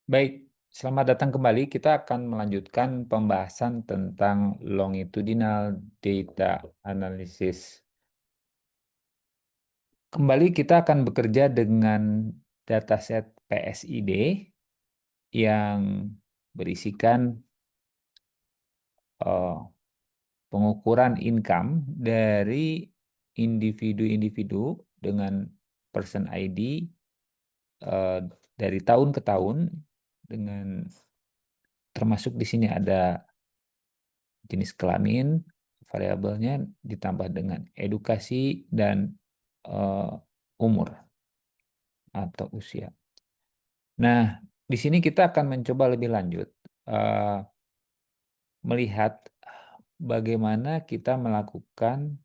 Baik, selamat datang kembali. Kita akan melanjutkan pembahasan tentang longitudinal data analysis. Kembali kita akan bekerja dengan dataset PSID yang berisikan eh, pengukuran income dari individu-individu dengan person ID eh, dari tahun ke tahun dengan termasuk di sini ada jenis kelamin, variabelnya ditambah dengan edukasi dan eh, umur atau usia. Nah, di sini kita akan mencoba lebih lanjut eh, melihat bagaimana kita melakukan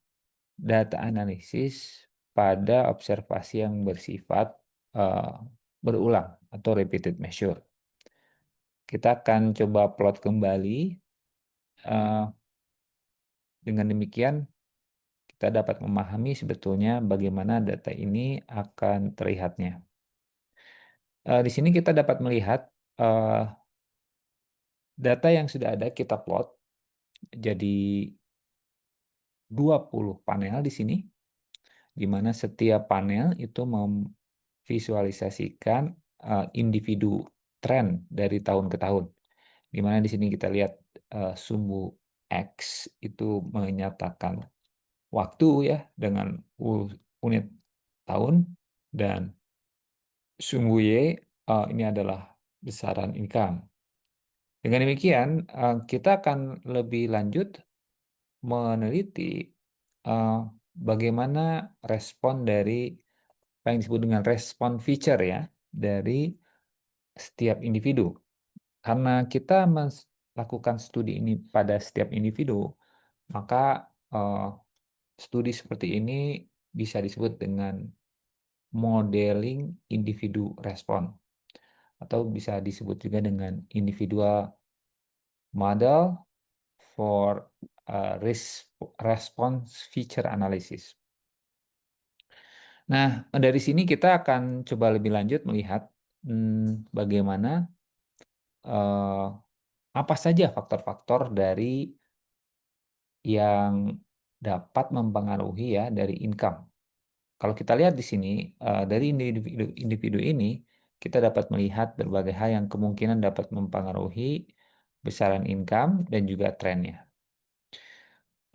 data analisis pada observasi yang bersifat eh, berulang atau repeated measure. Kita akan coba plot kembali. eh, dengan demikian, kita dapat memahami sebetulnya bagaimana data ini akan terlihatnya. Di sini kita dapat melihat eh, data yang sudah ada kita plot jadi 20 panel di sini, di mana setiap panel itu memvisualisasikan individu tren dari tahun ke tahun. Di mana di sini kita lihat sumbu X itu menyatakan waktu ya dengan unit tahun, dan sumbu Y ini adalah besaran income. Dengan demikian, kita akan lebih lanjut meneliti eh, bagaimana respon dari apa yang disebut dengan respon feature ya dari setiap individu. Karena kita melakukan studi ini pada setiap individu, maka eh, studi seperti ini bisa disebut dengan modeling individu respon, atau bisa disebut juga dengan individual model for response feature analysis. Nah, dari sini kita akan coba lebih lanjut melihat bagaimana eh, apa saja faktor-faktor dari yang dapat mempengaruhi ya dari income. Kalau kita lihat di sini dari individu ini kita dapat melihat berbagai hal yang kemungkinan dapat mempengaruhi besaran income dan juga trennya.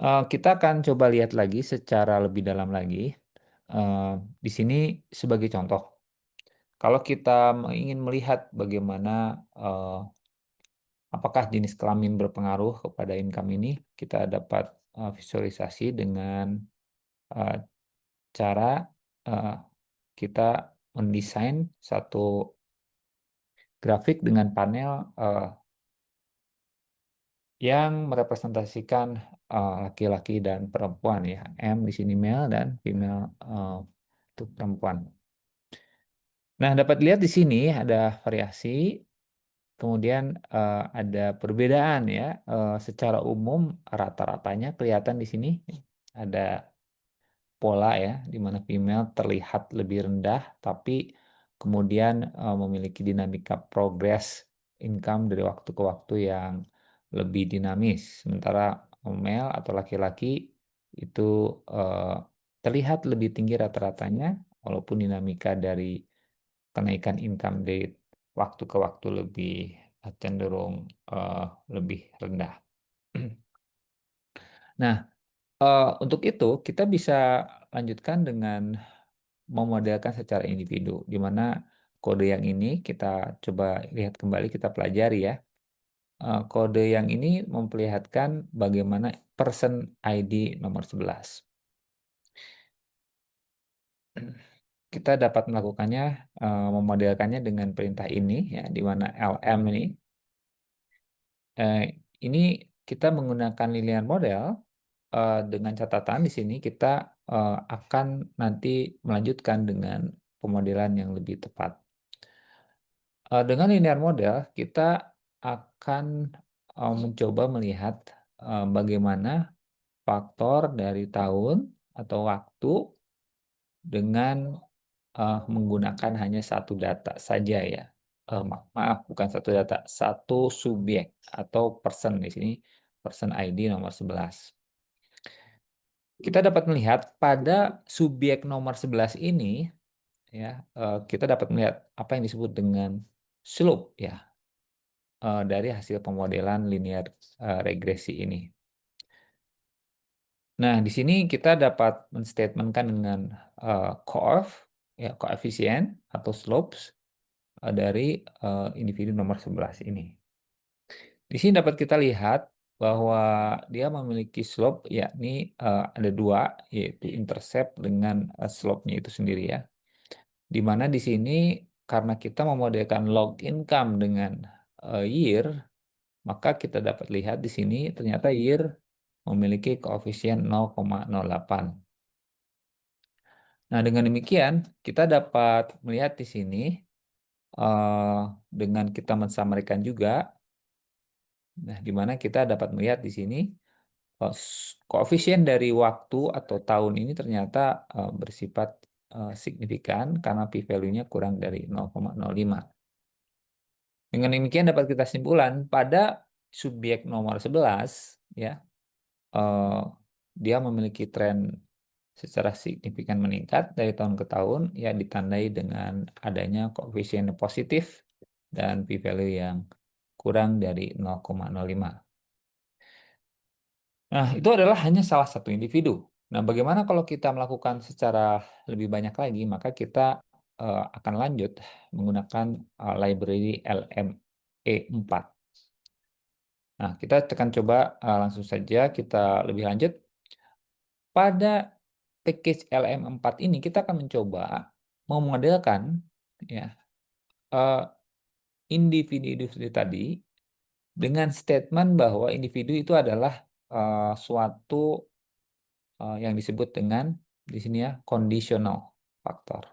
Kita akan coba lihat lagi secara lebih dalam lagi. Eh, di sini sebagai contoh, kalau kita ingin melihat bagaimana eh, apakah jenis kelamin berpengaruh kepada income ini, kita dapat visualisasi dengan eh, cara eh, kita mendesain satu grafik dengan panel yang merepresentasikan laki-laki dan perempuan ya. M di sini male dan female untuk perempuan. Nah, dapat lihat di sini ada variasi, kemudian ada perbedaan ya. Secara umum rata-ratanya kelihatan di sini ada pola ya, di mana female terlihat lebih rendah, tapi kemudian memiliki dinamika progres income dari waktu ke waktu yang lebih dinamis. Sementara male atau laki-laki itu eh, terlihat lebih tinggi rata-ratanya, walaupun dinamika dari kenaikan income dari waktu ke waktu lebih cenderung eh, lebih rendah. Nah, untuk itu kita bisa lanjutkan dengan memodelkan secara individu, di mana kode yang ini kita coba lihat kembali, kita pelajari ya. Kode yang ini memperlihatkan bagaimana person ID nomor 11. Kita dapat melakukannya, memodelkannya dengan perintah ini ya, di mana LM ini. Eh, ini kita menggunakan linear model dengan catatan di sini kita akan nanti melanjutkan dengan pemodelan yang lebih tepat. Dengan linear model, kita akan mencoba melihat bagaimana faktor dari tahun atau waktu dengan menggunakan hanya satu data saja ya. maaf, bukan satu data, satu subjek atau person di sini, person ID nomor 11. Kita dapat melihat pada subjek nomor 11 ini, ya, kita dapat melihat apa yang disebut dengan slope, ya, dari hasil pemodelan linear regresi ini. Nah, di sini kita dapat menstatementkan dengan curve, ya, koefisien atau slopes dari individu nomor 11 ini. Di sini dapat kita lihat bahwa dia memiliki slope, yakni ada dua, yaitu intercept dengan slope-nya itu sendiri, ya. Di mana di sini karena kita memodelkan log income dengan year, maka kita dapat lihat di sini ternyata year memiliki koefisien 0,08. Nah, dengan demikian kita dapat melihat di sini dengan kita mensamarkan juga, nah, di mana kita dapat melihat di sini koefisien dari waktu atau tahun ini ternyata bersifat signifikan karena p-value-nya kurang dari 0,05. Dengan demikian dapat kita simpulkan pada subjek nomor 11, ya, eh, dia memiliki tren secara signifikan meningkat dari tahun ke tahun, ya, ditandai dengan adanya koefisien positif dan p-value yang kurang dari 0,05. Nah, itu adalah hanya salah satu individu. Nah, bagaimana kalau kita melakukan secara lebih banyak lagi, maka kita akan lanjut menggunakan library LME4. Nah, kita akan coba langsung saja kita lebih lanjut. Pada package LM4 ini kita akan mencoba memodelkan, ya, eh, individu-individu tadi dengan statement bahwa individu itu adalah suatu yang disebut dengan di sini, ya, conditional faktor.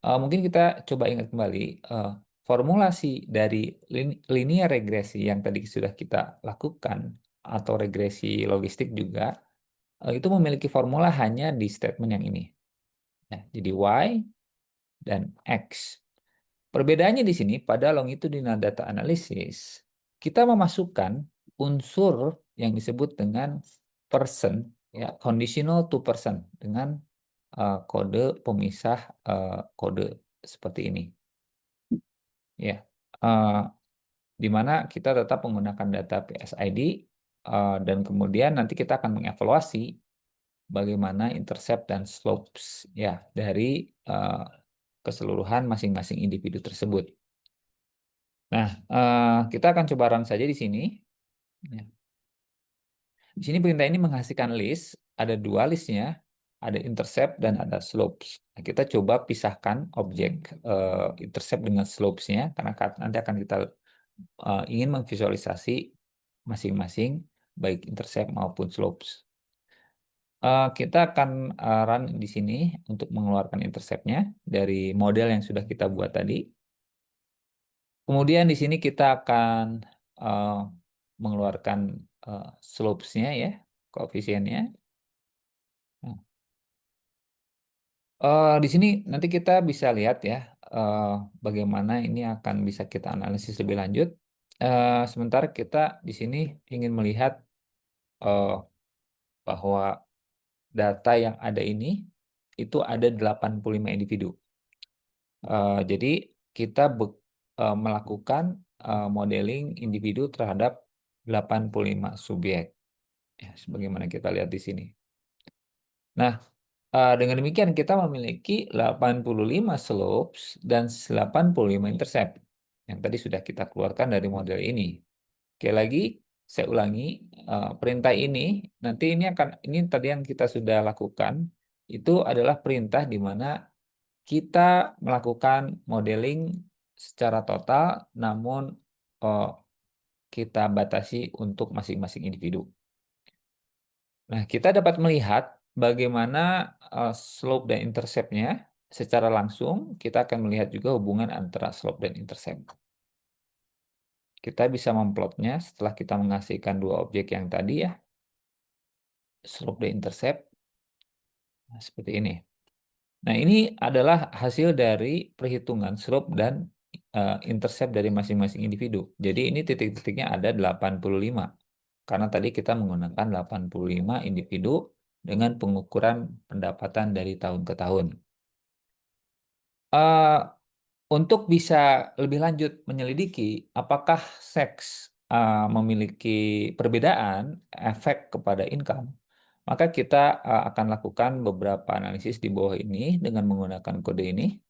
Mungkin kita coba ingat kembali formulasi dari linear regresi yang tadi sudah kita lakukan atau regresi logistik juga itu memiliki formula hanya di statement yang ini. Ya, jadi Y dan X. Perbedaannya di sini pada longitudinal data analysis, kita memasukkan unsur yang disebut dengan person, ya, conditional to person dengan kode pemisah kode seperti ini. Ya, di mana kita tetap menggunakan data PSID dan kemudian nanti kita akan mengevaluasi bagaimana intercept dan slopes, ya, dari keseluruhan masing-masing individu tersebut. Nah, kita akan coba run saja di sini. Ya. Di sini perintah ini menghasilkan list, ada dua listnya, ada intercept dan ada slopes. Nah, kita coba pisahkan objek intercept dengan slopes-nya, karena nanti akan kita ingin memvisualisasi masing-masing, baik intercept maupun slopes. Kita akan run di sini untuk mengeluarkan intercept-nya dari model yang sudah kita buat tadi. Kemudian di sini kita akan uh, mengeluarkan slopes-nya, ya, koefisiennya. Nah, di sini nanti kita bisa lihat, ya, uh, bagaimana ini akan bisa kita analisis lebih lanjut. Sementara kita di sini ingin melihat uh, bahwa data yang ada ini itu ada 85 individu. Jadi kita melakukan modeling individu terhadap 85 subjek, ya, sebagaimana kita lihat di sini. Nah, dengan demikian kita memiliki 85 slopes dan 85 intercept yang tadi sudah kita keluarkan dari model ini. Oke, lagi saya ulangi, perintah ini nanti ini tadi yang kita sudah lakukan itu adalah perintah di mana kita melakukan modeling secara total, namun eh, kita batasi untuk masing-masing individu. Nah, kita dapat melihat bagaimana slope dan intercept-nya secara langsung. Kita akan melihat juga hubungan antara slope dan intercept. Kita bisa memplotnya setelah kita menghasilkan dua objek yang tadi, ya, slope dan intercept. Nah, seperti ini. Nah, ini adalah hasil dari perhitungan slope dan intercept dari masing-masing individu. Jadi ini titik-titiknya ada 85. Karena tadi kita menggunakan 85 individu dengan pengukuran pendapatan dari tahun ke tahun. Eh, untuk bisa lebih lanjut menyelidiki apakah seks memiliki perbedaan efek kepada income, maka kita akan lakukan beberapa analisis di bawah ini dengan menggunakan kode ini.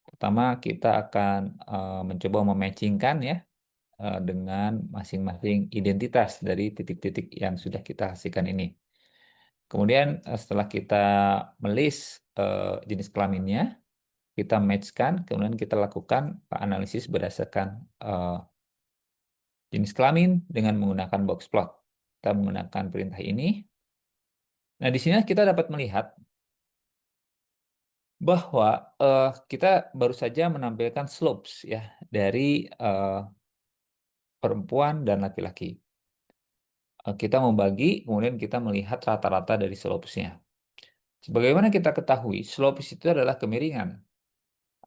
Pertama, kita akan mencoba mematchingkan ya dengan masing-masing identitas dari titik-titik yang sudah kita hasilkan ini. Kemudian setelah kita melis jenis kelaminnya, kita matchkan, kemudian kita lakukan analisis berdasarkan jenis kelamin dengan menggunakan box plot. Kita menggunakan perintah ini. Nah, di sini kita dapat melihat bahwa kita baru saja menampilkan slopes ya dari perempuan dan laki-laki. Kita membagi, kemudian kita melihat rata-rata dari slopes-nya. Sebagaimana kita ketahui, slopes itu adalah kemiringan.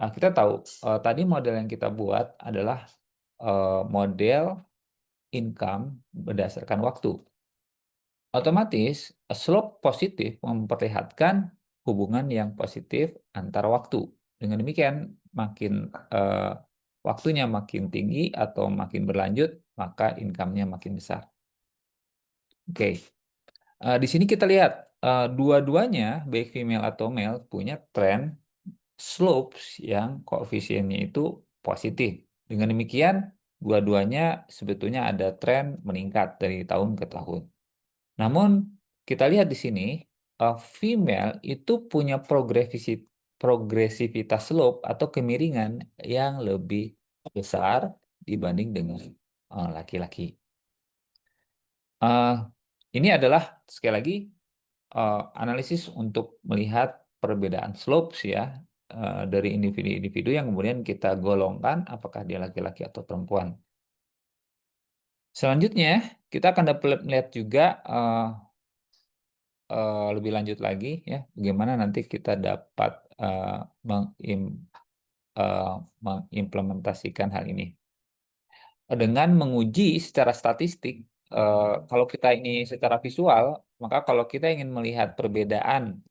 Kita tahu tadi model yang kita buat adalah model income berdasarkan waktu. Otomatis, slope positif memperlihatkan hubungan yang positif antar waktu. Dengan demikian, makin waktunya makin tinggi atau makin berlanjut, maka income-nya makin besar. Oke. Di sini kita lihat dua-duanya, baik female atau male, punya tren slopes yang koefisiennya itu positif. Dengan demikian, dua-duanya sebetulnya ada tren meningkat dari tahun ke tahun. Namun, kita lihat di sini, female itu punya progresivitas slope atau kemiringan yang lebih besar dibanding dengan laki-laki. Uh, ini adalah sekali lagi analisis untuk melihat perbedaan slopes ya dari individu-individu yang kemudian kita golongkan apakah dia laki-laki atau perempuan. Selanjutnya kita akan dapat melihat juga lebih lanjut lagi ya bagaimana nanti kita dapat uh, mengimplementasikan hal ini dengan menguji secara statistik. Kalau kita ini secara visual, maka kalau kita ingin melihat perbedaan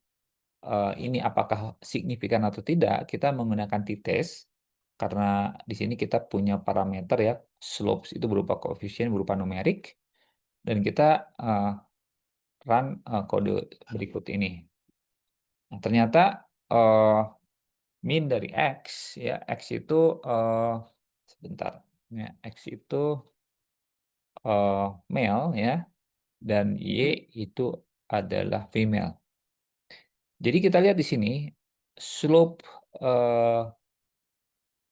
ini apakah signifikan atau tidak, kita menggunakan t-test karena di sini kita punya parameter ya, slopes itu berupa koefisien berupa numerik dan kita uh, run kode berikut ini. Nah, ternyata min dari X ya, X itu sebentar ya, X itu male ya dan Y itu adalah female. Jadi kita lihat di sini slope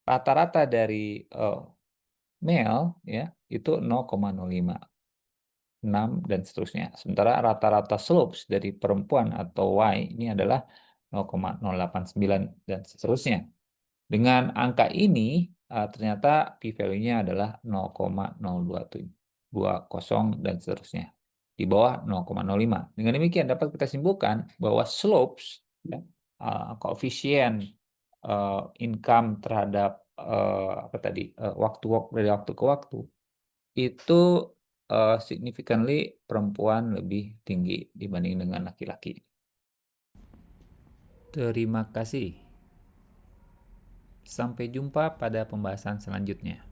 rata-rata dari male ya itu 0,05, 6 dan seterusnya. Sementara rata-rata slopes dari perempuan atau Y ini adalah 0,089 dan seterusnya. Dengan angka ini ternyata p-value-nya adalah 0,020 dan seterusnya. Di bawah 0,05. Dengan demikian dapat kita simpulkan bahwa slopes ya, koefisien income terhadap apa tadi dari waktu ke waktu itu significantly perempuan lebih tinggi dibanding dengan laki-laki. Terima kasih. Sampai jumpa pada pembahasan selanjutnya.